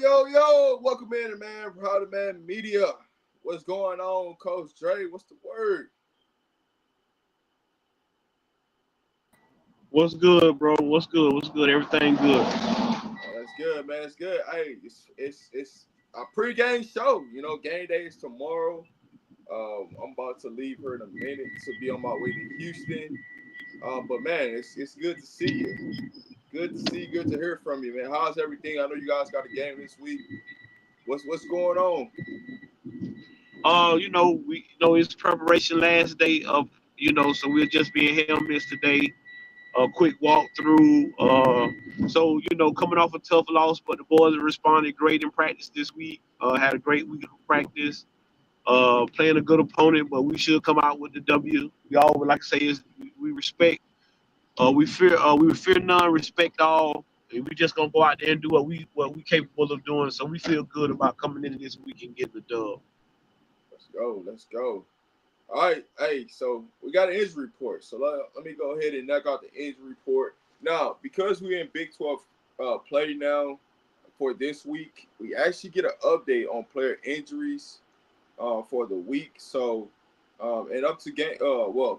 Yo, welcome in, man. RobDaManMedia. What's going on, Coach Dre? What's the word? What's good, bro? What's good? What's good? Everything good. That's good, man. It's good. Hey, it's a pregame show. You know, game day is tomorrow. I'm about to leave here in a minute to be on my way to Houston. But man, it's good to see you. Good to see you. Good to hear from you, man. How's everything? I know you guys got a game this week. What's going on? It's preparation last day of, so we're just being helmets today. A quick walkthrough. Coming off a tough loss, but the boys have responded great in practice this week. Had a great week of practice. Playing a good opponent, but we should come out with the W. We all would like to say is we respect. We fear none, respect all, and we just gonna go out there and do what we capable of doing. So we feel good about coming into this week and getting the dub. Let's go. All right, hey, so we got an injury report. So let me go ahead and knock out the injury report. Now, because we're in Big 12 play now for this week, we actually get an update on player injuries for the week. So, and up to game,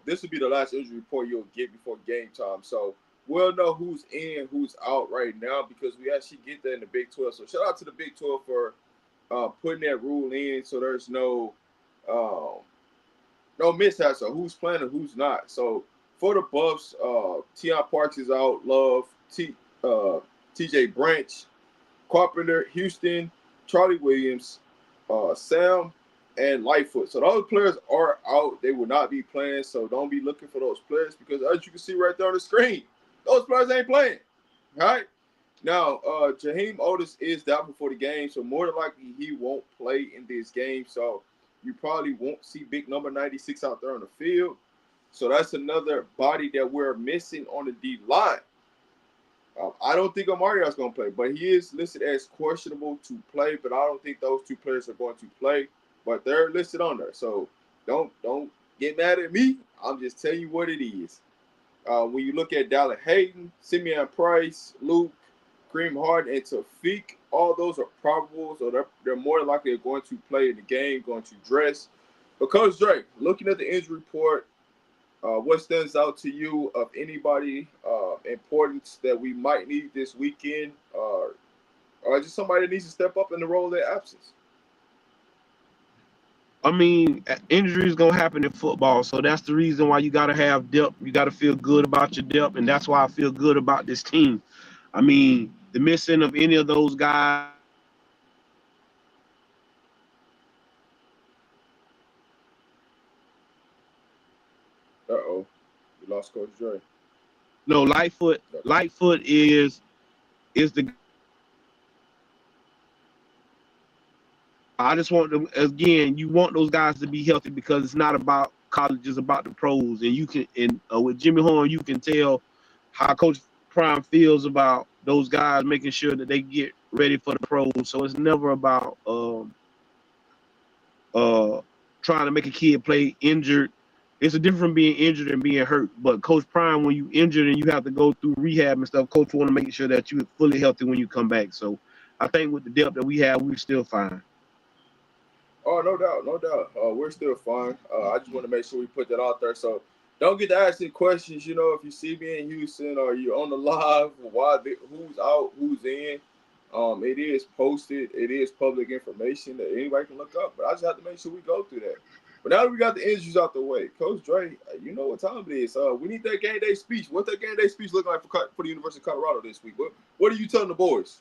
this will be the last injury report you'll get before game time. So we'll know who's in, who's out right now because we actually get that in the Big 12. So shout out to the Big 12 for putting that rule in so there's um, no mishaps of who's playing and who's not. So for the Buffs, Tion Parks is out. Love, TJ Branch, Carpenter, Houston, Charlie Williams, Sam, and Lightfoot. So those players are out. They will not be playing. So don't be looking for those players because as you can see right there on the screen, those players ain't playing. All right. Now, Jaheim Otis is doubtful for the game, so more than likely he won't play in this game. So you probably won't see big number 96 out there on the field. So that's another body that we're missing on the D line. I don't think Omarion's going to play, but he is listed as questionable to play. But I don't think those two players are going to play. But they're listed on there, so don't get mad at me. I'm just telling you what it is. When you look at Dallin Hayden, Simeon Price, Luke, Kareem Harden, and Tafik, all those are probable, so they're more likely going to play in the game, going to dress. But Coach Drake, looking at the injury report, what stands out to you of anybody importance that we might need this weekend, or just somebody that needs to step up in the role of their absence? I mean, injuries gonna happen in football, so that's the reason why you gotta have depth. You gotta feel good about your depth, and that's why I feel good about this team. I mean, the missing of any of those guys Uh-oh, we lost Coach Dre. no, Lightfoot is the. I just want them again. You want those guys to be healthy because it's not about college; it's about the pros. And you can, and with Jimmy Horn, you can tell how Coach Prime feels about those guys, making sure that they get ready for the pros. So it's never about uh trying to make a kid play injured. It's a different from being injured and being hurt. But Coach Prime, when you injured and you have to go through rehab and stuff, Coach want to make sure that you're fully healthy when you come back. So I think with the depth that we have, we're still fine. Oh, no doubt, no doubt. We're still fine. I just want to make sure we put that out there. So don't get to asking questions. You know, if you see me in Houston or you're on the live, who's out, who's in. It is posted. It is public information that anybody can look up. But I just have to make sure we go through that. But now that we got the injuries out the way, Coach Dre, you know what time it is. We need that game day speech. What's that game day speech looking like for the University of Colorado this week? What are you telling the boys?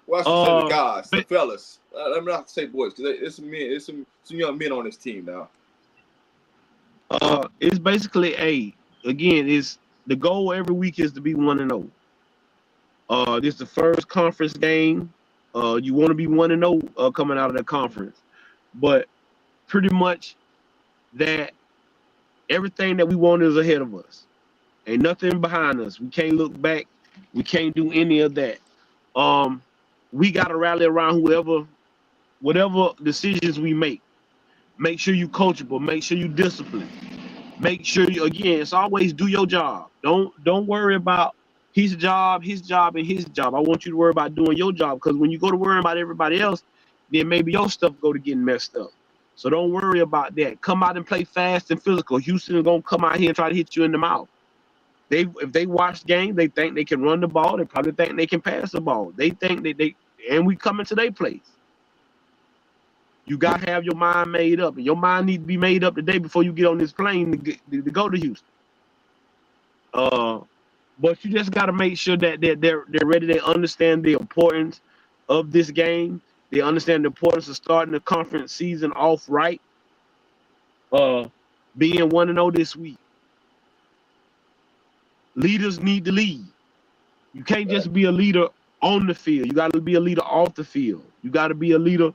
Well, I should say the guys, the fellas. Let me not say boys because there's some men, there's some young men on this team now. It's basically is the goal every week is to be 1-0. This is the first conference game. You want to be 1-0 coming out of the conference, but pretty much that everything that we want is ahead of us. Ain't nothing behind us. We can't look back. We can't do any of that. We got to rally around whatever decisions we make. Make sure you coachable. Make sure you disciplined. Make sure it's always do your job. Don't worry about his job, and his job. I want you to worry about doing your job, because when you go to worrying about everybody else, then maybe your stuff go to getting messed up. So don't worry about that. Come out and play fast and physical. Houston is gonna come out here and try to hit you in the mouth. If they watch the game, they think they can run the ball. They probably think they can pass the ball. They think and we coming to their place. You gotta have your mind made up, and your mind need to be made up today before you get on this plane to go to Houston. But you just gotta make sure that they're ready. They understand the importance of this game. They understand the importance of starting the conference season off right. Being 1-0 this week. Leaders need to lead. You can't just be a leader on the field. You got to be a leader off the field. You got to be a leader.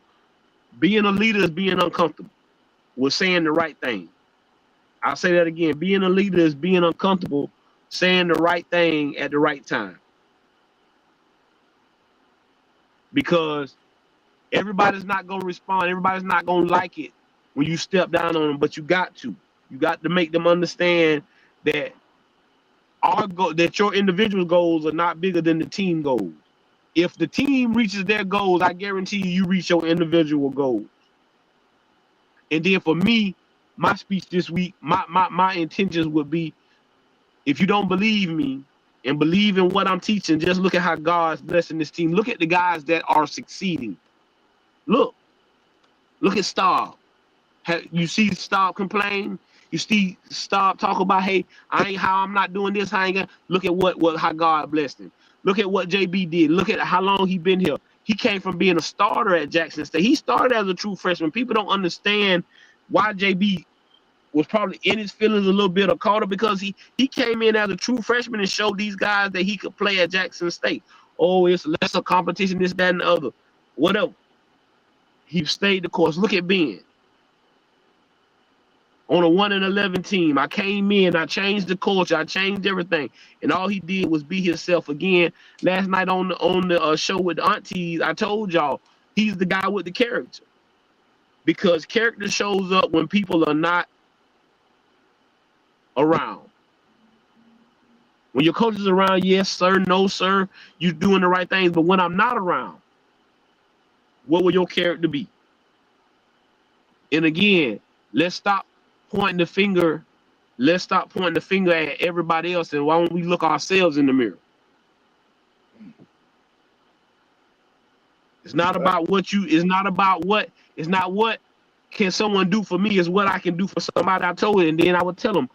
Being a leader is being uncomfortable with saying the right thing. I'll say that again. Being a leader is being uncomfortable saying the right thing at the right time. Because everybody's not going to respond. Everybody's not going to like it when you step down on them, but you got to. You got to make them understand that that your individual goals are not bigger than the team goals. If the team reaches their goals, I guarantee you reach your individual goals. And then for me, my speech this week, my intentions would be, if you don't believe me and believe in what I'm teaching, just look at how God's blessing this team. Look at the guys that are succeeding. Look at Staub. You see Staub complain. You see Staub talk about, hey, I'm not doing this. I ain't gonna look at how God blessed him. Look at what JB did. Look at how long he been here. He came from being a starter at Jackson State. He started as a true freshman. People don't understand why JB was probably in his feelings a little bit or caught up, because he came in as a true freshman and showed these guys that he could play at Jackson State. Oh, it's lesser competition, this, that, and the other. Whatever. He stayed the course. Look at Ben. On a 1-11 team, I came in, I changed the culture, I changed everything, and all he did was be himself. Again, last night on the show with the aunties, I told y'all he's the guy with the character, because character shows up when people are not around. When your coach is around, yes sir, no sir, you're doing the right things. But when I'm not around, what will your character be? And again, let's stop pointing the finger. Let's stop pointing the finger at everybody else, and why don't we look ourselves in the mirror? It's not about what you. It's not about what. It's not what can someone do for me. It's what I can do for somebody. I told it, and then I would tell them,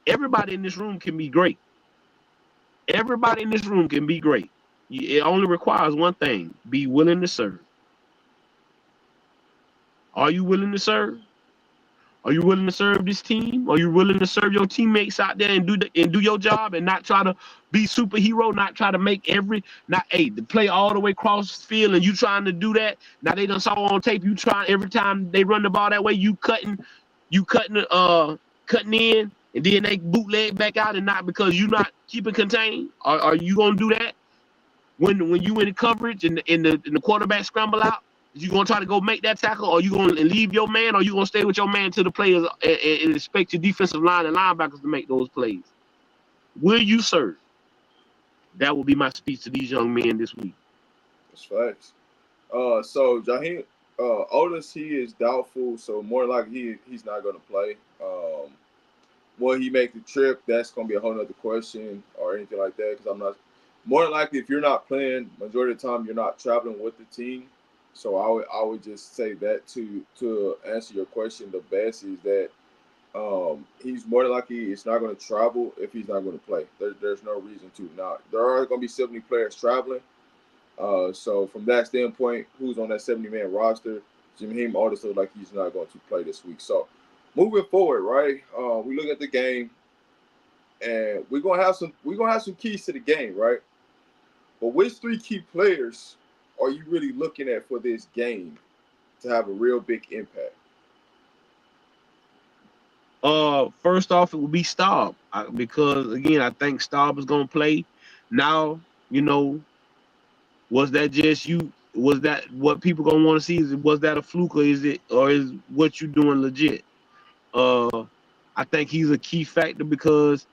everybody in this room can be great. Everybody in this room can be great. It only requires one thing: be willing to serve. Are you willing to serve? Are you willing to serve this team? Are you willing to serve your teammates out there and do your job, and not try to be superhero, not try to make to play all the way across the field, and you trying to do that? Now they done saw on tape you trying, every time they run the ball that way, you cutting in, and then they bootleg back out, and not because you not keeping contained. Are you gonna do that when you in the coverage and the quarterback scramble out? You gonna try to go make that tackle, or you gonna leave your man, or you gonna stay with your man till the players and expect your defensive line and linebackers to make those plays? Will you serve? That will be my speech to these young men this week. That's facts. So Jaheim Otis, he is doubtful, so more likely he's not gonna play. Will he make the trip? That's gonna be a whole other question, or anything like that, because I'm not. More than likely, if you're not playing, majority of the time you're not traveling with the team. So I would just say that to answer your question, the best is that he's more than likely it's not going to travel if he's not going to play. There's no reason to. Now there are going to be 70 players traveling. So from that standpoint, who's on that 70-man roster? Jaheim Otis looks like he's not going to play this week. So moving forward, right? We look at the game, and we're gonna have some keys to the game, right? But which 3 key players are you really looking at for this game to have a real big impact? First off, it would be Staub, because again, I think Staub is gonna play. Now, was that just you? Was that what people gonna want to see? Was that a fluke, or is what you doing legit? I think he's a key factor, because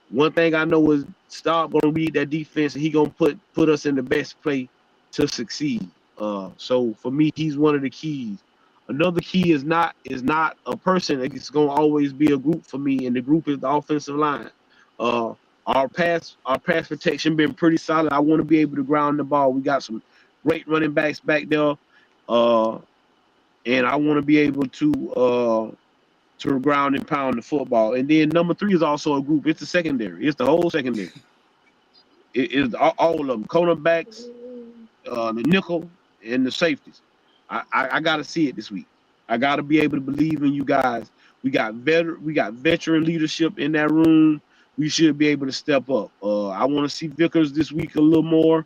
One thing I know is Staub gonna read that defense and he gonna put us in the best play to succeed. So for me, he's one of the keys. Another key is not a person. It's gonna always be a group for me, and the group is the offensive line. Uh, our pass protection been pretty solid. I want to be able to ground the ball. We got some great running backs back there, uh, and I want to be able to ground and pound the football. And then number 3 is also a group. It's the secondary. It's the whole secondary. It is all of them. Cornerbacks, the nickel, and the safeties. I got to see it this week. I got to be able to believe in you guys. We got veteran leadership in that room. We should be able to step up. I want to see Vickers this week a little more.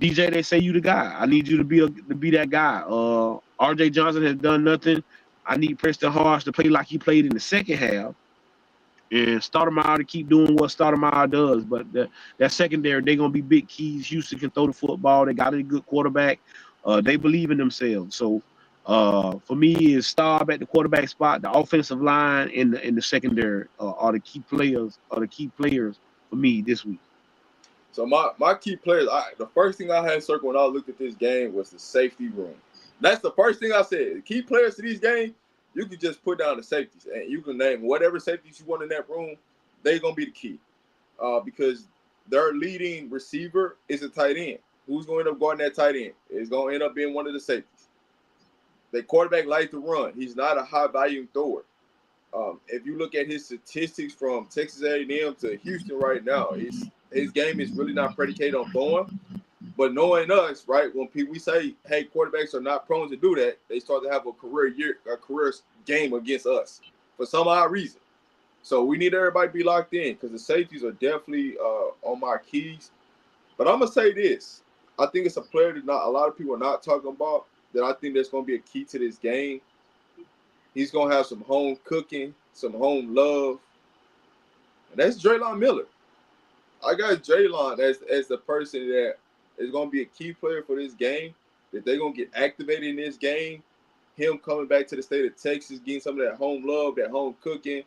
DJ, they say you the guy. I need you to be that guy. RJ Johnson has done nothing. I need Preston Harsh to play like he played in the second half, and Stoudemire to keep doing what Stoudemire does. But that secondary, they're gonna be big keys. Houston can throw the football. They got a good quarterback. They believe in themselves. So for me, is Staub at the quarterback spot, the offensive line, and the secondary are the key players. For me this week. So my key players, the first thing I had circled when I looked at this game was the safety room. That's the first thing I said. The key players to these games, you can just put down the safeties, and you can name whatever safeties you want in that room. They're gonna be the key, because their leading receiver is a tight end. Who's going to end up guarding that tight end? It's gonna end up being one of the safeties. The quarterback likes to run. He's not a high volume thrower. If you look at his statistics from Texas A&M to Houston right now, his game is really not predicated on throwing. But knowing us, right, when we say, hey, quarterbacks are not prone to do that, they start to have a career game against us for some odd reason. So we need everybody to be locked in because the safeties are definitely on my keys. But I'm going to say this. I think it's a player that a lot of people are not talking about that I think that's going to be a key to this game. He's going to have some home cooking, some home love. And that's Draylon Miller. I got Draylon as the person that is going to be a key player for this game, that they're going to get activated in this game. Him coming back to the state of Texas, getting some of that home love, that home cooking,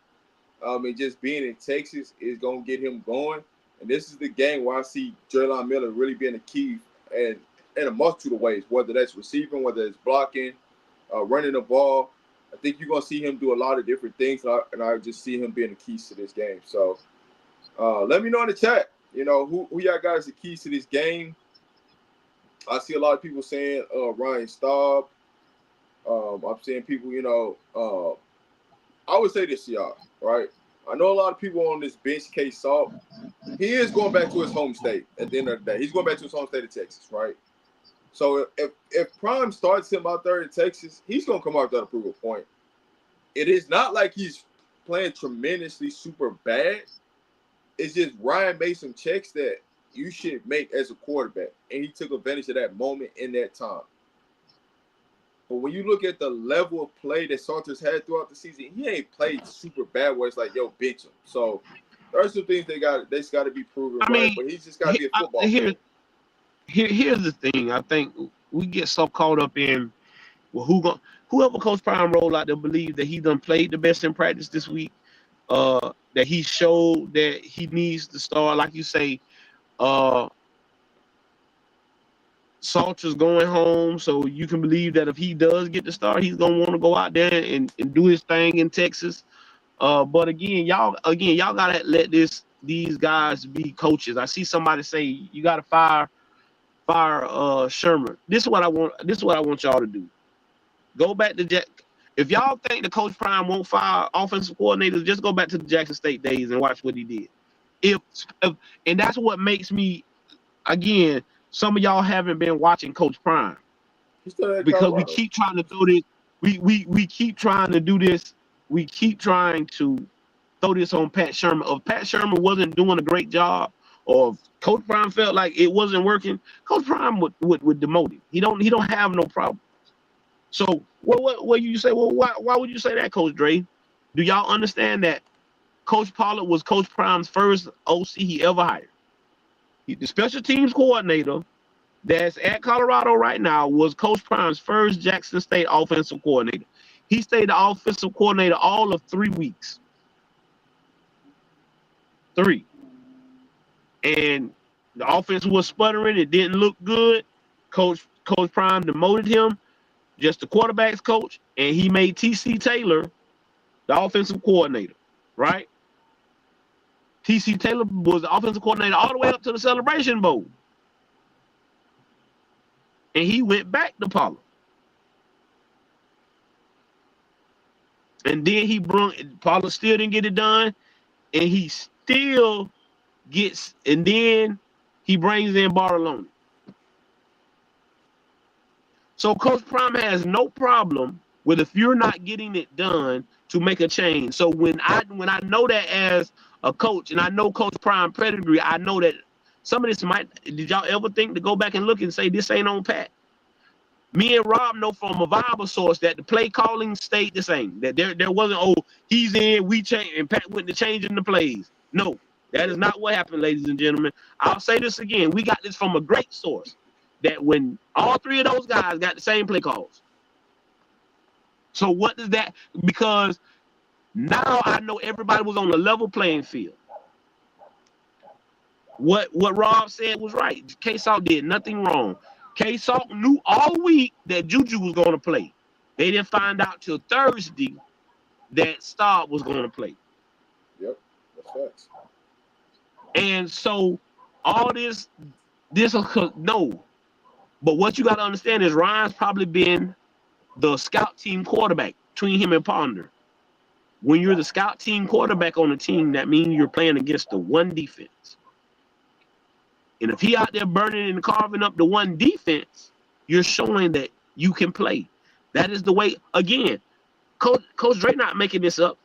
and just being in Texas is going to get him going. And this is the game where I see Draylon Miller really being a key and in a multitude of ways, whether that's receiving, whether it's blocking, running the ball. I think you're going to see him do a lot of different things, and I just see him being the keys to this game. So let me know in the chat, who y'all got as the keys to this game. I see a lot of people saying Ryan Staub. I'm seeing people, I would say this, y'all, right? I know a lot of people on this bench case Salt. He is going back to his home state at the end of the day. He's going back to his home state of Texas, right? So if Prime starts him out there in Texas, he's going to come out there to prove a point. It is not like he's playing tremendously super bad. It's just Ryan made some checks that you should make as a quarterback, and he took advantage of that moment in that time. But when you look at the level of play that Salters had throughout the season, he ain't played super bad where it's like, yo, bench him. So there are some things they got to be proven right, but he's just got to be a football player. Here's the thing. I think we get so caught up in whoever Coach Prime rolled out to believe that he done played the best in practice this week, that he showed that he needs to start, like you say, Salter's going home, so you can believe that if he does get the start, he's gonna want to go out there and do his thing in Texas. But again, y'all gotta let these guys be coaches. I see somebody say you gotta fire Sherman. This is what I want y'all to do. Go back to Jack. If y'all think the Coach Prime won't fire offensive coordinators, just go back to the Jackson State days and watch what he did. If and that's what makes me, again, some of y'all haven't been watching Coach Prime because we keep trying to throw this. We keep trying to do this. We keep trying to throw this on Pat Sherman. If Pat Sherman wasn't doing a great job, or if Coach Prime felt like it wasn't working, Coach Prime would demote him. He don't have no problem. So what you say? Well, why would you say that, Coach Dre? Do y'all understand that Coach Pollard was Coach Prime's first OC he ever hired? The special teams coordinator that's at Colorado right now was Coach Prime's first Jackson State offensive coordinator. He stayed the offensive coordinator all of 3 weeks. 3. And the offense was sputtering. It didn't look good. Coach Prime demoted him, just the quarterback's coach, and he made TC Taylor the offensive coordinator, right? TC Taylor was the offensive coordinator all the way up to the Celebration Bowl. And he went back to Pollard. And then Pollard still didn't get it done. And he still gets, and then he brings in Bartolone. So Coach Prime has no problem with, if you're not getting it done, to make a change. So when I know that as a coach, and I know Coach Prime pedigree, I know that some of this did y'all ever think to go back and look and say this ain't on Pat? Me and Rob know from a viable source that the play calling stayed the same. That there wasn't, oh, he's in, we change, and Pat went to changing the plays. No, that is not what happened, ladies and gentlemen. I'll say this again. We got this from a great source. That when all 3 of those guys got the same play calls. So what does that? Because now I know everybody was on a level playing field. What Rob said was right. K-Salt did nothing wrong. K-Salt knew all week that Juju was going to play. They didn't find out till Thursday that Staub was going to play. Yep, that's facts. And so all this no. But what you got to understand is Ryan's probably been the scout team quarterback between him and Ponder. When you're the scout team quarterback on a team, that means you're playing against the one defense. And if he out there burning and carving up the one defense, you're showing that you can play. That is the way. Again, Coach Dre not making this up.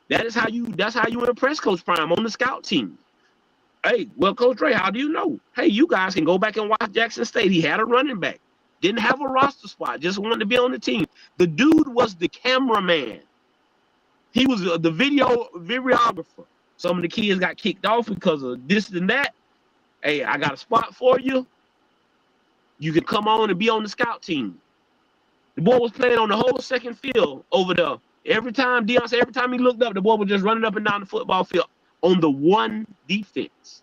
That's how you impress Coach Prime on the scout team. Hey, well, Coach Dre, how do you know? Hey, you guys can go back and watch Jackson State. He had a running back. Didn't have a roster spot. Just wanted to be on the team. The dude was the cameraman. He was the videographer. Some of the kids got kicked off because of this and that. Hey, I got a spot for you. You can come on and be on the scout team. The boy was playing on the whole second field over there. Every time he looked up, the boy was just running up and down the football field on the one defense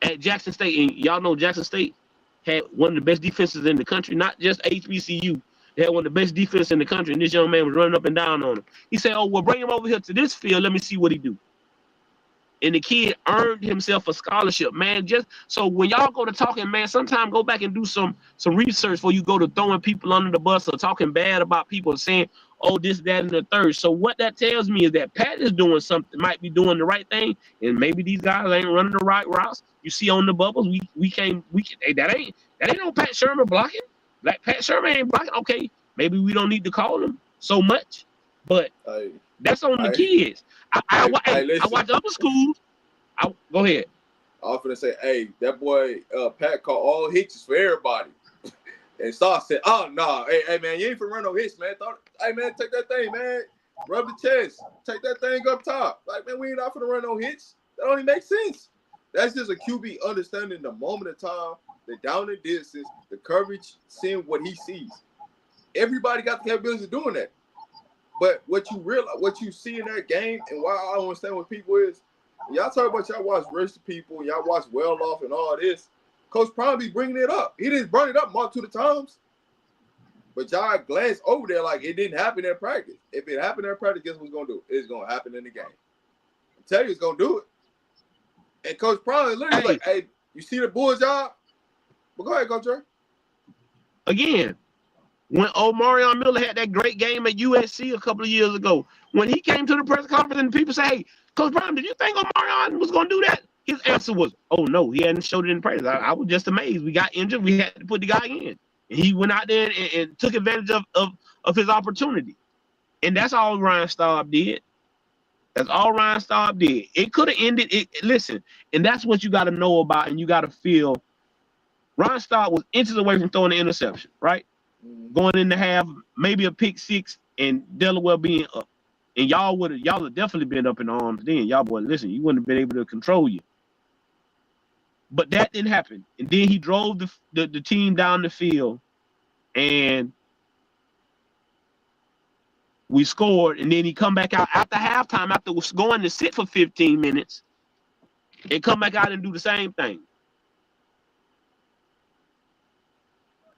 at Jackson State. And y'all know Jackson State had one of the best defenses in the country, not just HBCU. They had one of the best defense in the country, and this young man was running up and down on him. He said, oh, well, bring him over here to this field. Let me see what he do. And the kid earned himself a scholarship, man. Just so when y'all go to talking, man, sometimes go back and do some research before you go to throwing people under the bus or talking bad about people, saying, oh, this, that, and the third. So what that tells me is that Pat is doing something, might be doing the right thing, and maybe these guys ain't running the right routes. You see on the bubbles, hey, that ain't no Pat Sherman blocking. Like Pat Sherman ain't blocking. Okay, maybe we don't need to call him so much, but that's on the kids. I watch other schools. Go ahead. I was gonna say, hey, that boy Pat called all hitches for everybody. And Star said, oh no, hey man, you ain't for run no hits, man. Hey man, take that thing, man. Rub the chest. Take that thing up top. Like, man, we ain't out for to run no hits. That don't even make sense. That's just a QB understanding the moment of time, the down and distance, the coverage, seeing what he sees. Everybody got the capability of doing that. But what you see in that game, and why I don't understand what people is, y'all talk about y'all watch rich people, y'all watch well off and all this. Coach probably bringing it up. He didn't bring it up multiple times. But y'all glance over there like it didn't happen in practice. If it happened in practice, guess what's going to do? It's going to happen in the game. I tell you, it's going to do it. And Coach Prime literally like, hey, you see the Bulls job? But go ahead, Coach Ray. Again, when Omarion Miller had that great game at USC a couple of years ago, when he came to the press conference and people say, hey, Coach Prime, did you think Omarion was going to do that? His answer was, oh, no, he hadn't showed it in practice. I was just amazed. We got injured. We had to put the guy in. And he went out there and took advantage of his opportunity. And that's all Ryan Staub did. That's all Ryan Staub did. It could have ended it. Listen, and that's what you got to know about, and you got to feel. Ryan Staub was inches away from throwing the interception, right? Going in the half, maybe a pick six, and Delaware being up. And y'all would have definitely been up in arms then. Y'all boy, listen, you wouldn't have been able to control you. But that didn't happen. And then he drove the team down the field, and we scored. And then he come back out after halftime, after going to sit for 15 minutes. and come back out and do the same thing.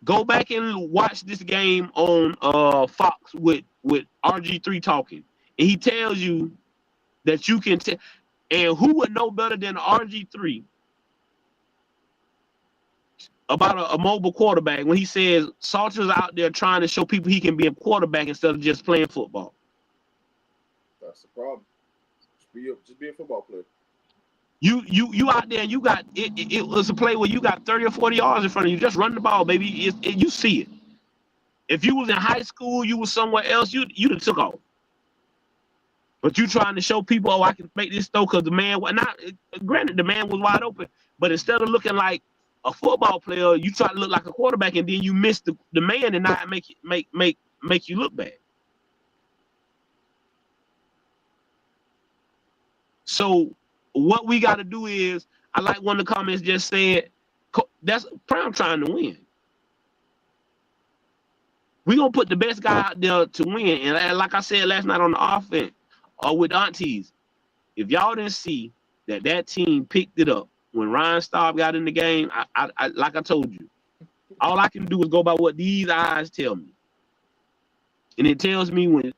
Go back and watch this game on Fox with RG3 talking, and he tells you that you can tell. And who would know better than RG3 about a mobile quarterback when he says Salter's out there trying to show people he can be a quarterback instead of just playing football? That's the problem. Just be a football player. You out there and you got it was a play where you got 30 or 40 yards in front of you. Just run the ball, baby. You see it. If you was in high school, you was somewhere else, you'd have took off. But you trying to show people, oh, I can make this throw because the man was not. Granted, the man was wide open, but instead of looking like a football player, you try to look like a quarterback, and then you miss the man and not make you look bad. So what we got to do is, I like one of the comments just said, that's Prime trying to win. We're going to put the best guy out there to win. And like I said last night on the offense, or with aunties, if y'all didn't see that team picked it up when Ryan Staub got in the game, I like I told you, all I can do is go by what these eyes tell me. And it tells me when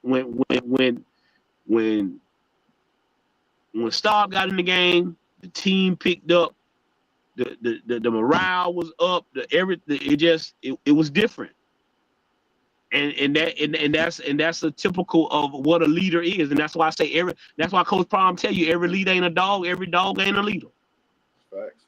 Staub got in the game, the team picked up, the morale was up, it was different. And that's a typical of what a leader is, and that's why I say that's why Coach Prom tell you every leader ain't a dog, every dog ain't a leader. Facts.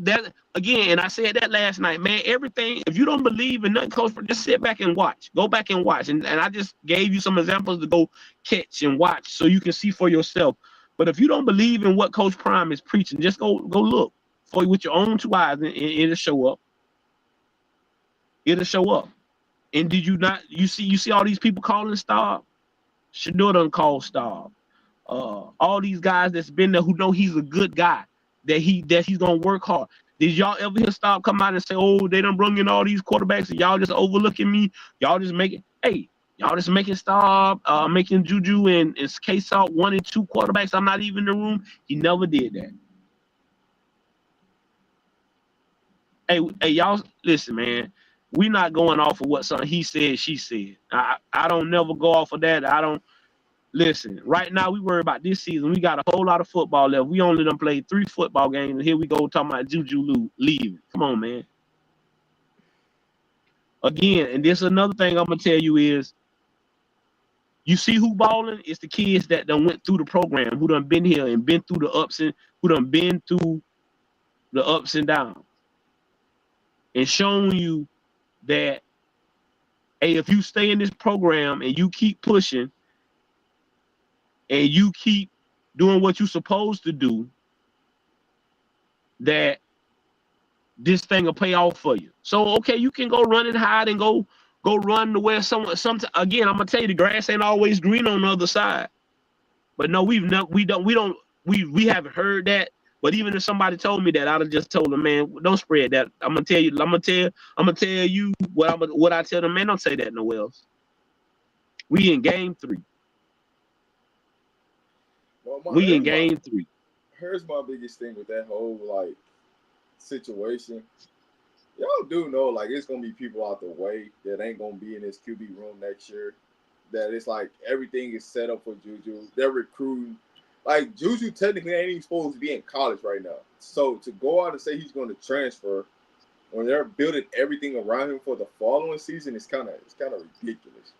That again, and I said that last night, man. Everything, if you don't believe in nothing, Coach, just sit back and watch. Go back and watch, and I just gave you some examples to go catch and watch so you can see for yourself. But if you don't believe in what Coach Prime is preaching, just go look for with your own two eyes, and it'll show up. It'll show up. And did you not? You see all these people calling Staub? Shador done called Staub. All these guys that's been there who know he's a good guy, that he's gonna work hard. Did y'all ever hear Staub come out and say, "Oh, they done bring in all these quarterbacks and y'all just overlooking me? Y'all just making Staub, making Juju and K-Salt 1 and 2 quarterbacks. I'm not even in the room." He never did that. Hey, y'all, listen, man. We not going off of what something he said, she said. I don't never go off of that. I don't listen. Right now, we worry about this season. We got a whole lot of football left. We only done played 3 football games, and here we go talking about Juju leaving. Come on, man. Again, and this another thing I'm gonna tell you is, you see who balling? It's the kids that done went through the program, who done been here and been through the ups and who done been through the ups and downs, and shown you that, hey, if you stay in this program and you keep pushing and you keep doing what you're supposed to do, that this thing will pay off for you. So, okay, you can go run and hide and go run to where again, I'm gonna tell you, the grass ain't always green on the other side. But no, we haven't heard that. But even if somebody told me that, I'd have just told them, man, don't spread that. I'm gonna tell you what I tell them, man, don't say that nowhere else. We in game 3. Well, game 3. Here's my biggest thing with that whole like situation. Y'all do know like it's gonna be people out the way that ain't gonna be in this QB room next year. That it's like everything is set up for Juju. They're recruiting. Like Juju technically ain't even supposed to be in college right now. So to go out and say he's going to transfer when they're building everything around him for the following season is kind of ridiculous.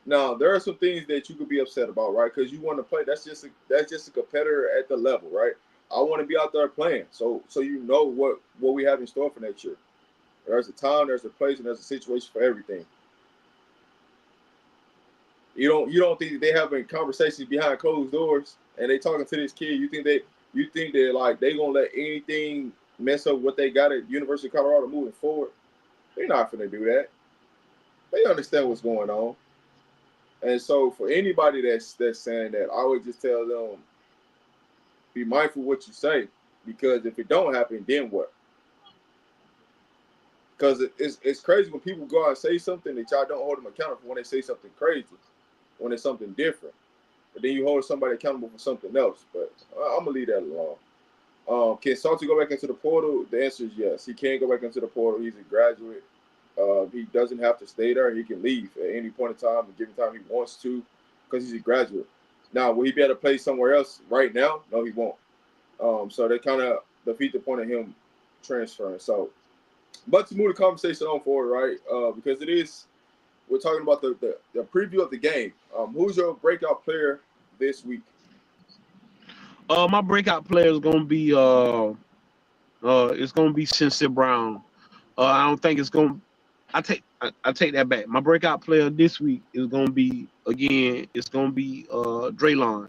Now there are some things that you could be upset about, right? Because you want to play. That's just a competitor at the level, right? I want to be out there playing, so you know what we have in store for next year. There's a time, there's a place, and there's a situation for everything. You don't think they having conversations behind closed doors and they talking to this kid? You think they're like they gonna let anything mess up what they got at University of Colorado moving forward? They're not gonna do that. They understand what's going on. And so for anybody that's saying that, I would just tell them, be mindful what you say, because if it don't happen, then what? Because it's crazy when people go out and say something that y'all don't hold them accountable for when they say something crazy, when it's something different. and then you hold somebody accountable for something else. But I'm gonna leave that alone. Can Salty go back into the portal? The answer is yes. He can go back into the portal. He's a graduate. He doesn't have to stay there. He can leave at any point in time and given time he wants to, because he's a graduate. Now, will he be able to play somewhere else right now? No, he won't. So they kind of defeat the point of him transferring. So, but to move the conversation on forward, right? Because we're talking about the preview of the game. Who's your breakout player this week? My breakout player is gonna be it's gonna be Sincere Brown. I don't think it's gonna. I take that back. My breakout player this week is gonna be again. It's gonna be Draylon.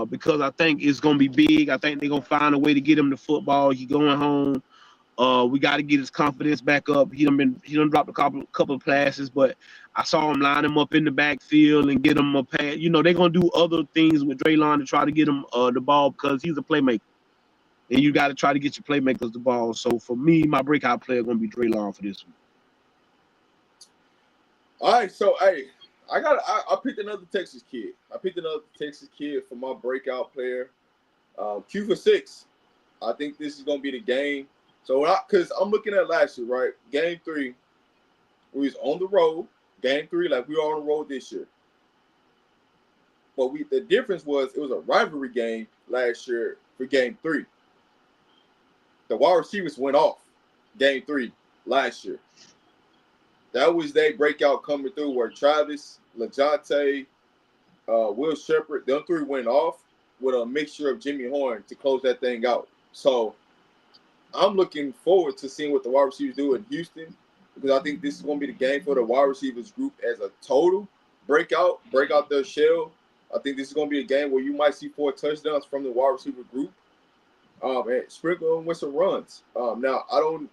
Because I think it's gonna be big. I think they're gonna find a way to get him the football. He going home. We got to get his confidence back up. He done dropped a couple of passes, but I saw him line him up in the backfield and get him a pass. You know, they're gonna do other things with Draylon to try to get him the ball because he's a playmaker, and you got to try to get your playmakers the ball. So for me, my breakout player gonna be Draylon for this week. All right, so hey, I picked another Texas kid. I picked another Texas kid for my breakout player. Q for 6. I think this is gonna be the game. So because I'm looking at last year, right? Game 3, we was on the road. Game 3, like we were on the road this year. But the difference was it was a rivalry game last year for Game 3. The wide receivers went off Game 3 last year. That was their breakout coming through where Travis, LeJontay, Will Shepherd, them 3 went off with a mixture of Jimmy Horn to close that thing out. So I'm looking forward to seeing what the wide receivers do in Houston, because I think this is going to be the game for the wide receivers group as a total. Break out their shell. I think this is going to be a game where you might see 4 touchdowns from the wide receiver group, and sprinkle them with some runs. Now, I don't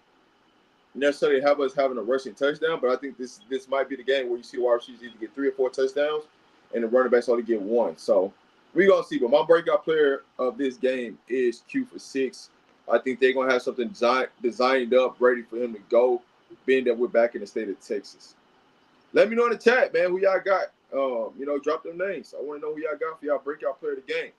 necessarily have us having a rushing touchdown, but I think this might be the game where you see the wide receivers either get 3 or 4 touchdowns and the running backs only get 1. So we're going to see. But my breakout player of this game is Q for 6. I think they're going to have something designed up, ready for him to go, being that we're back in the state of Texas. Let me know in the chat, man, who y'all got. Drop them names. I want to know who y'all got for y'all breakout player of the game.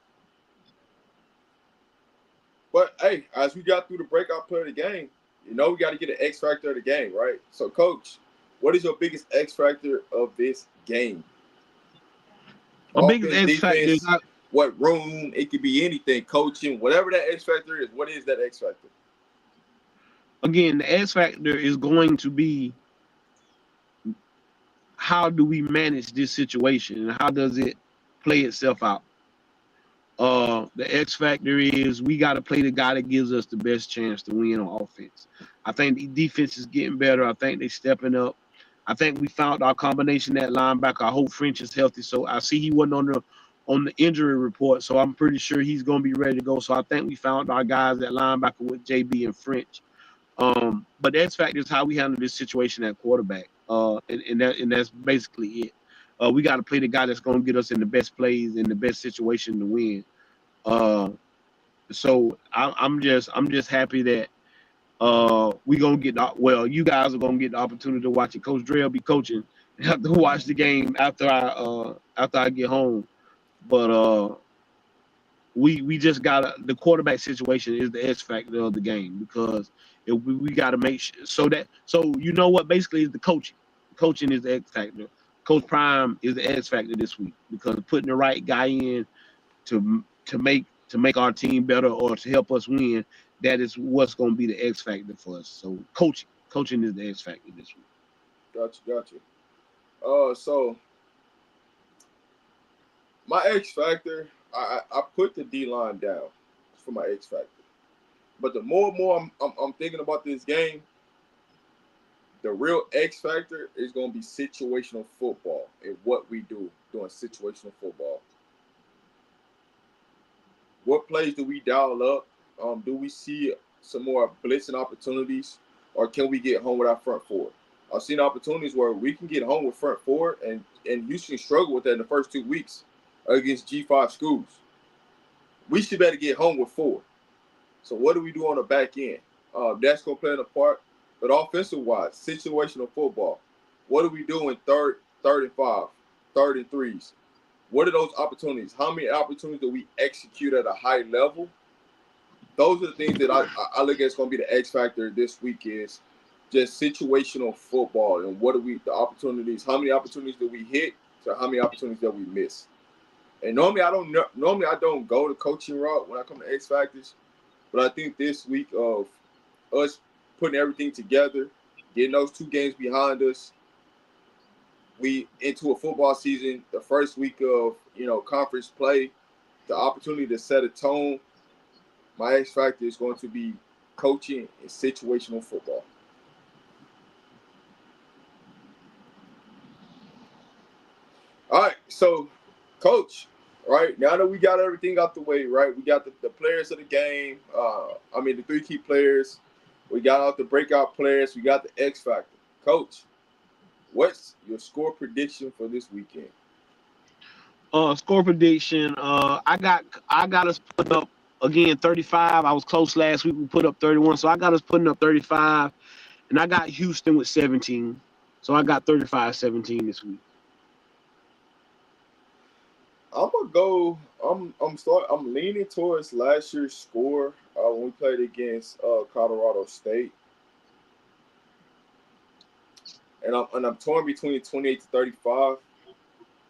But, hey, as we got through the breakout player of the game, we got to get an X factor of the game, right? So, Coach, what is your biggest X factor of this game? My biggest X factor is what room? It could be anything, coaching, whatever that X factor is. What is that X factor? Again, the X factor is going to be how do we manage this situation and how does it play itself out? The X factor is we got to play the guy that gives us the best chance to win on offense. I think the defense is getting better. I think they're stepping up. I think we found our combination at linebacker. I hope French is healthy. So I see he wasn't on the injury report. So I'm pretty sure he's going to be ready to go. So I think we found our guys at linebacker with JB and French. But the X factor is how we handle this situation at quarterback. And that's basically it. We got to play the guy that's going to get us in the best plays, in the best situation to win. So I'm just happy that we gonna get you guys are gonna get the opportunity to watch it. Coach Dre will be coaching and have to watch the game after I get home. But we just got the quarterback situation is the X factor of the game, because we got to make sure so you know what basically is the coaching. Coaching is the X factor. Coach Prime is the X factor this week, because putting the right guy in to make our team better or to help us win, that is what's going to be the X factor for us. So coaching is the X factor this week. Gotcha. So my X factor, I put the D line down for my X factor. But the more and more I'm thinking about this game, the real X factor is going to be situational football and what we do doing situational football. What plays do we dial up? Do we see some more blitzing opportunities, or can we get home with our front four? I've seen opportunities where we can get home with front four, and Houston struggled with that in the first 2 weeks against G5 schools. We should better get home with 4. So what do we do on the back end? That's going to play a part. But offensive-wise, situational football. What do we do in third and 5, 3rd and 3s? what are those opportunities? How many opportunities do we execute at a high level? Those are the things that I look at is going to be the X factor this week is just situational football and what are the opportunities? How many opportunities do we hit? So how many opportunities do we miss? And normally I don't go the coaching route when I come to X factors, but I think this week of us putting everything together, getting those 2 games behind us, we into a football season, the first week of conference play, the opportunity to set a tone. My X factor is going to be coaching and situational football. All right, so coach, right now that we got everything out the way, right? We got the players of the game. The 3 key players. We got out the breakout players. We got the X factor. Coach, what's your score prediction for this weekend? Score prediction. I got us put up again 35. I was close last week. We put up 31, so I got us putting up 35, and I got Houston with 17. So I got 35-17 this week. I'm gonna go. I'm leaning towards last year's score when we played against Colorado State, and I'm torn between 28 to 35,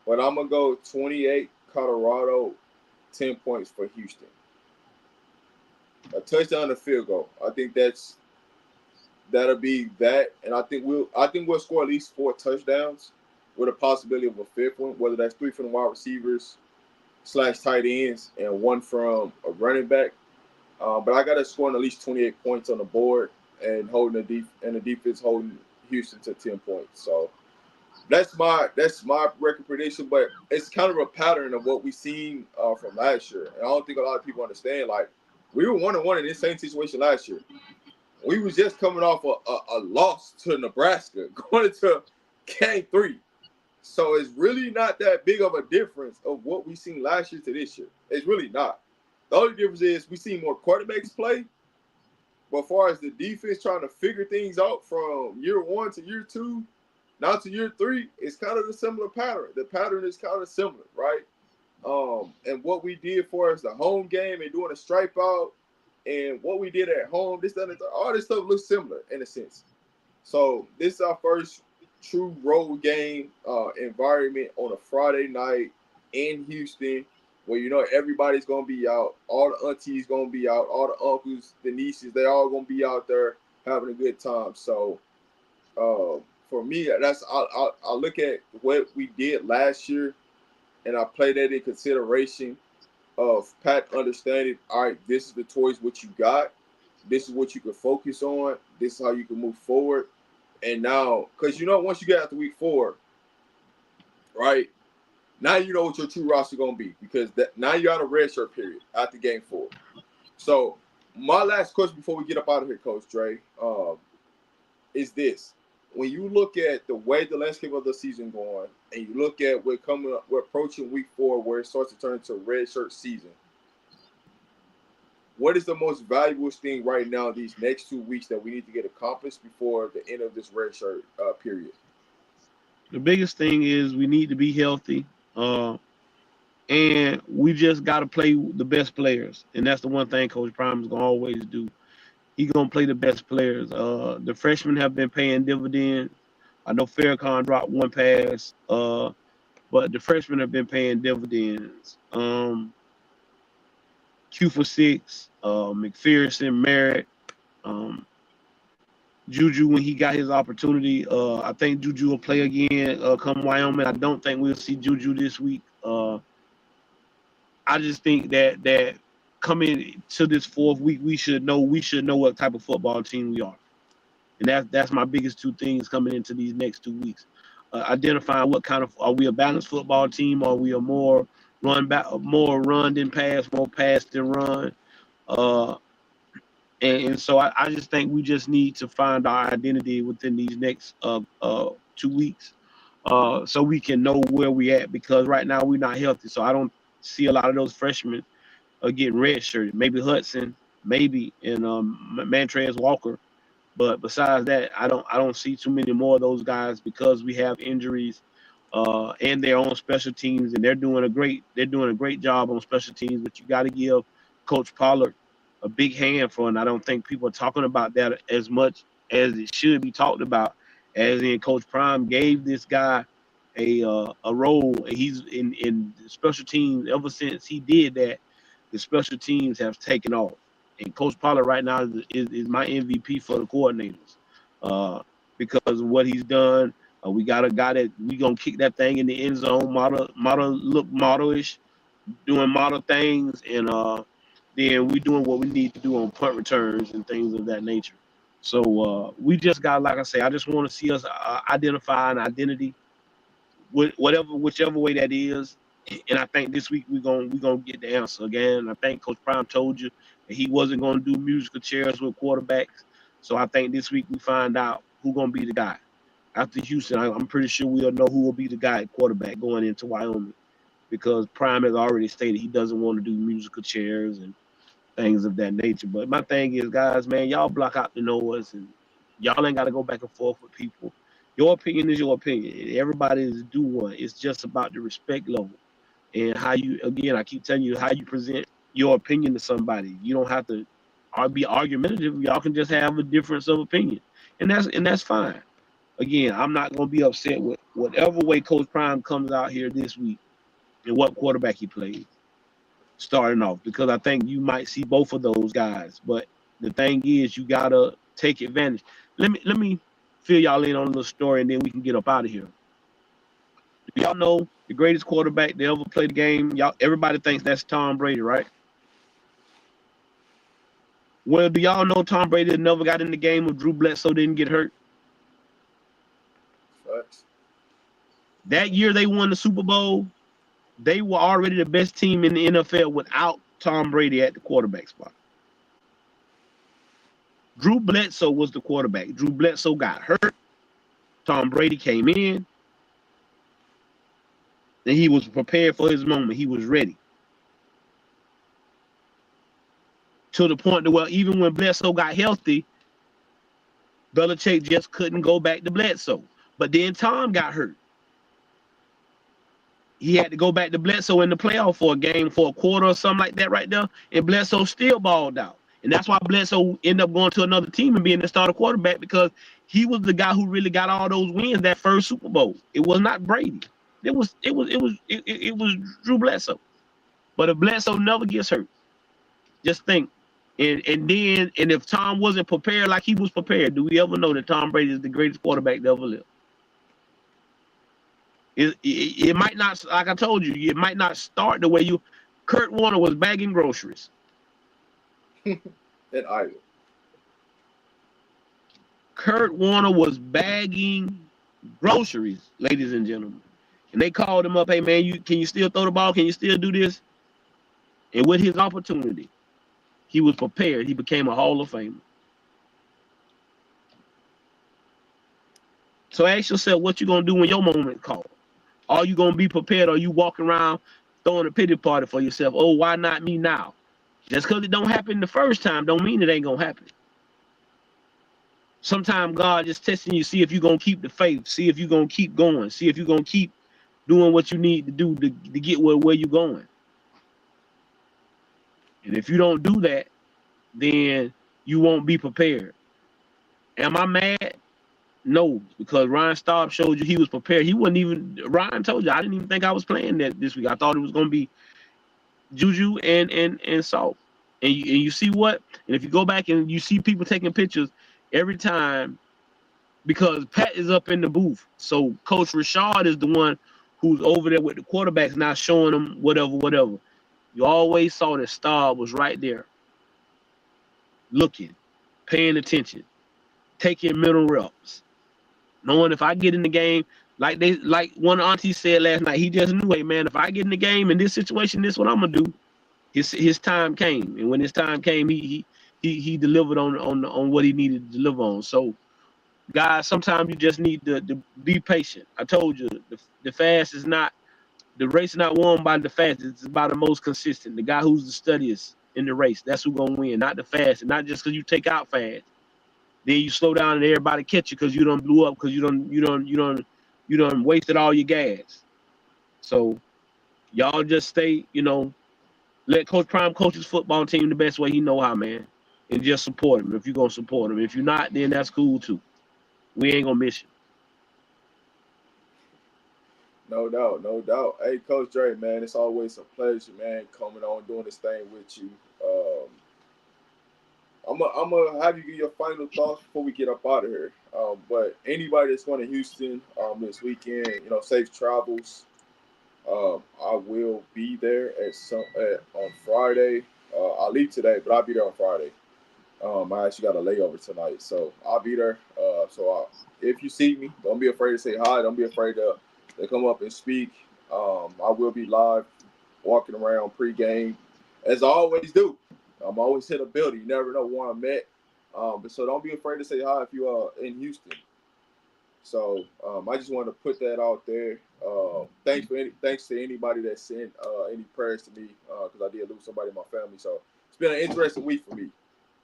but I'm gonna go 28 Colorado, 10 points for Houston. A touchdown, a field goal. I think that'll be that, and I think we'll score at least 4 touchdowns with a possibility of a 5th one, whether that's 3 from the wide receivers / tight ends and 1 from a running back. But I got to score at least 28 points on the board and holding the defense holding Houston to 10 points. So that's my record prediction. But it's kind of a pattern of what we seen from last year, and I don't think a lot of people understand. Like we were 1-1 in this same situation last year. We was just coming off a loss to Nebraska, going into game 3. So it's really not that big of a difference of what we seen last year to this year. It's really not. The only difference is we see more quarterbacks play. But as far as the defense trying to figure things out from year 1 to year 2, now to year 3, it's kind of a similar pattern. The pattern is kind of similar, right? And what we did for us the home game and doing a stripe out and what we did at home, all this stuff looks similar in a sense. So this is our first true road game environment on a Friday night in Houston, where everybody's gonna be out, all the aunties gonna be out, all the uncles, the nieces, they all gonna be out there having a good time. So for me, I look at what we did last year, and I play that in consideration of Pat understanding. All right, this is the toys what you got. This is what you can focus on. This is how you can move forward. And now, because once you get out to week 4, right, now you know what your true roster going to be, because now you're out of red shirt period after game 4. So my last question before we get up out of here, Coach Dre, is this. When you look at the way the landscape of the season going, and you look at we're approaching week 4 where it starts to turn into a red shirt season, what is the most valuable thing right now these next 2 weeks that we need to get accomplished before the end of this red shirt period? The biggest thing is we need to be healthy, and we just got to play the best players, and that's the one thing Coach Prime is gonna always do. He's gonna play the best players. The freshmen have been paying dividends. I know Farrakhan dropped 1 pass, but the freshmen have been paying dividends. Q for 6, McPherson, Merritt, um, Juju when he got his opportunity. I think Juju will play again come Wyoming. I don't think we'll see Juju this week. I just think that coming to this 4th week, we should know what type of football team we are, and that's my biggest 2 things coming into these next 2 weeks. Identifying what kind of, are we a balanced football team? Are we a more run than pass, more pass than run? Uh, and so I just think we just need to find our identity within these next 2 weeks, so we can know where we at, because right now we're not healthy. So I don't see a lot of those freshmen getting redshirted. Maybe Hudson, maybe, and Mantrez Walker. But besides that, I don't see too many more of those guys because we have injuries and their own special teams, and they're doing a great job on special teams. But you got to give Coach Pollard a big hand for, and I don't think people are talking about that as much as it should be talked about. As in, Coach Prime gave this guy a role. He's in special teams ever since he did that. The special teams have taken off, and Coach Pollard right now is my MVP for the coordinators, because of what he's done. We got a guy that we gonna kick that thing in the end zone, model-ish, doing model things, and then we doing what we need to do on punt returns and things of that nature. So we just got, like I say, I just want to see us identify an identity, whichever way that is. And I think this week we gonna get the answer again. I think Coach Prime told you that he wasn't gonna do musical chairs with quarterbacks. So I think this week we find out who gonna be the guy. After Houston, I'm pretty sure we'll know who will be the guy at quarterback going into Wyoming, because Prime has already stated he doesn't want to do musical chairs and things of that nature. But my thing is, guys, man, y'all block out the noise, and y'all ain't got to go back and forth with people. Your opinion is your opinion. Everybody is due one. It's just about the respect level and how you, again, I keep telling you, how you present your opinion to somebody. You don't have to be argumentative. Y'all can just have a difference of opinion, and that's fine. Again, I'm not going to be upset with whatever way Coach Prime comes out here this week and what quarterback he plays starting off, because I think you might see both of those guys. But the thing is, you gotta take advantage. Let me fill y'all in on a little story, and then we can get up out of here. Y'all know the greatest quarterback to ever play the game? Everybody thinks that's Tom Brady, right? Well, do y'all know Tom Brady never got in the game if Drew Bledsoe didn't get hurt? Facts. That year they won the Super Bowl, they were already the best team in the NFL without Tom Brady at the quarterback spot. Drew Bledsoe was the quarterback. Drew Bledsoe got hurt. Tom Brady came in, and he was prepared for his moment. He was ready. To the point that, well, even when Bledsoe got healthy, Belichick just couldn't go back to Bledsoe. But then Tom got hurt. He had to go back to Bledsoe in the playoff for a game, for a quarter or something like that right there, and Bledsoe still balled out. And that's why Bledsoe ended up going to another team and being the starter quarterback, because he was the guy who really got all those wins that first Super Bowl. It was not Brady. It was Drew Bledsoe. But if Bledsoe never gets hurt, just think. And if Tom wasn't prepared like he was prepared, do we ever know that Tom Brady is the greatest quarterback to ever live? It might not, like I told you, it might not start the way you. Kurt Warner was bagging groceries. At Iowa. Kurt Warner was bagging groceries, ladies and gentlemen. And they called him up, hey man, can you still throw the ball? Can you still do this? And with his opportunity, he was prepared. He became a Hall of Famer. So ask yourself, what you gonna do when your moment calls? Are you gonna be prepared, or you walking around throwing a pity party for yourself? Oh, why not me now? Just because it don't happen the first time don't mean it ain't gonna happen. Sometimes God just testing you, see if you're gonna keep the faith, see if you're gonna keep going, see if you're gonna keep doing what you need to do to get where you're going. And if you don't do that, then you won't be prepared. Am I mad? No, because Ryan Staub showed you he was prepared. He wasn't even, Ryan told you, I didn't even think I was playing that this week. I thought it was going to be Juju and Salt. And you see what? And if you go back and you see people taking pictures every time, because Pat is up in the booth. So Coach Rashad is the one who's over there with the quarterbacks, not showing them whatever. You always saw that Staub was right there, looking, paying attention, taking middle reps, knowing if I get in the game, like one auntie said last night, he just knew, hey man, if I get in the game in this situation, this is what I'm gonna do. His time came, and when his time came, he delivered on what he needed to deliver on. So, guys, sometimes you just need to be patient. I told you, the fast is not, the race is not won by the fastest. It's by the most consistent. The guy who's the steadiest in the race, that's who's gonna win, not the fast, and not just because you take out fast. Then you slow down and everybody catch you because you don't blew up, because you don't You done wasted all your gas. So y'all just stay, let Coach Prime coach his football team the best way he know how, man. And just support him if you're gonna support him. If you're not, then that's cool too. We ain't gonna miss you. No doubt, no doubt. Hey, Coach Dre, man, it's always a pleasure, man, coming on doing this thing with you. I'm gonna have you give your final thoughts before we get up out of here. But anybody that's going to Houston this weekend, safe travels. I will be there on Friday. I'll leave today, but I'll be there on Friday. I actually got a layover tonight, so I'll be there. If you see me, don't be afraid to say hi. Don't be afraid to come up and speak. I will be live, walking around pregame, as I always do. I'm always in a building. You never know where I'm at. But so don't be afraid to say hi if you are in Houston. So I just wanted to put that out there. Thanks to anybody that sent any prayers to me because I did lose somebody in my family. So it's been an interesting week for me.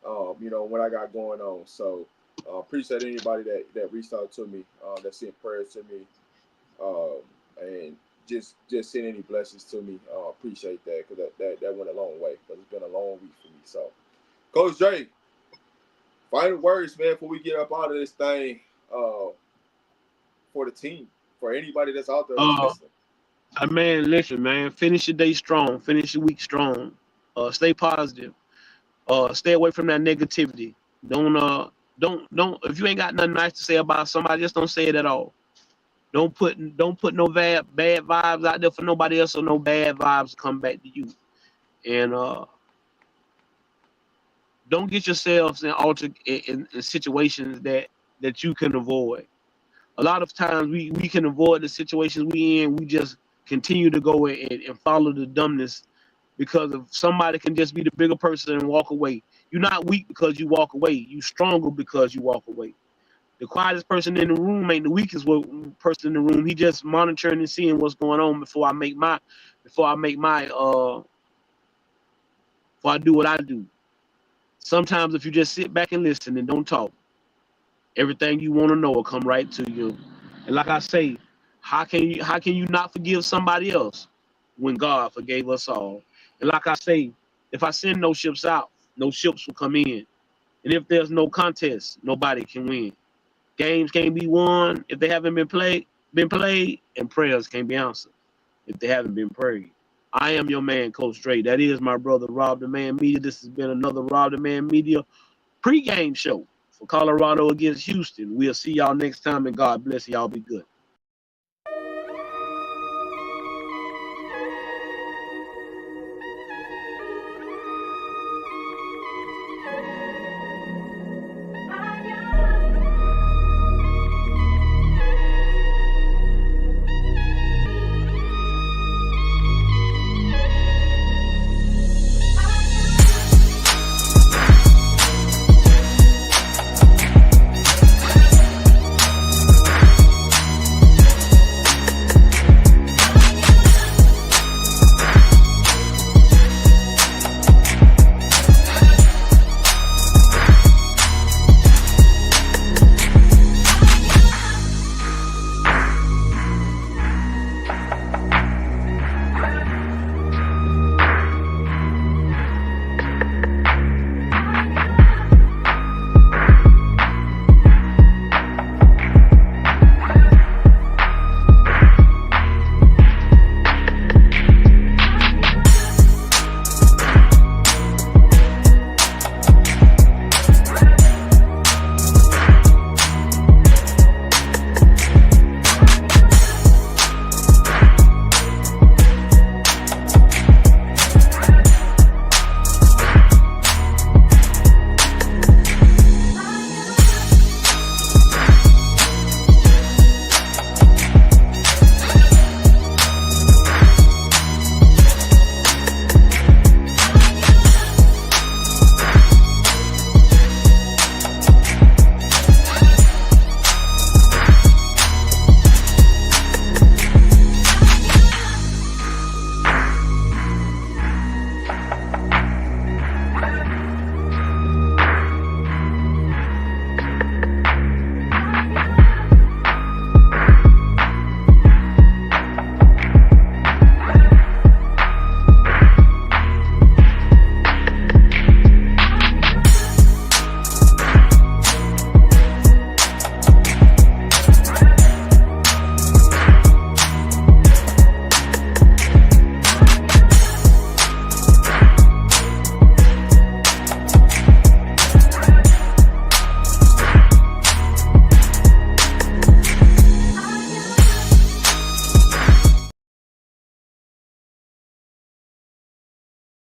What I got going on. So appreciate anybody that reached out to me, that sent prayers to me, and just send any blessings to me. Appreciate that because that went a long way because it's been a long week for me. So, Coach Dre, final words, man, before we get up out of this thing, for the team, for anybody that's out there that's Uh, listening. man, listen, man. Finish your day strong. Finish your week strong. Stay positive. Stay away from that negativity. Don't. If you ain't got nothing nice to say about somebody, just don't say it at all. Don't put no bad vibes out there for nobody else, or no bad vibes come back to you. And don't get yourselves in situations that you can avoid. A lot of times we can avoid the situations we in. We just continue to go and follow the dumbness because of somebody can just be the bigger person and walk away. You're not weak because you walk away. You stronger because you walk away. The quietest person in the room ain't the weakest person in the room. He just monitoring and seeing what's going on before I make my before I do what I do. Sometimes if you just sit back and listen and don't talk, everything you want to know will come right to you. And like I say, how can you not forgive somebody else when God forgave us all? And like I say, if I send no ships out, no ships will come in. And if there's no contest, nobody can win. Games can't be won if they haven't been played, and prayers can't be answered if they haven't been prayed. I am your man, Coach Dre. That is my brother, Rob the Man Media. This has been another Rob the Man Media pregame show for Colorado against Houston. We'll see y'all next time, and God bless y'all. Be good.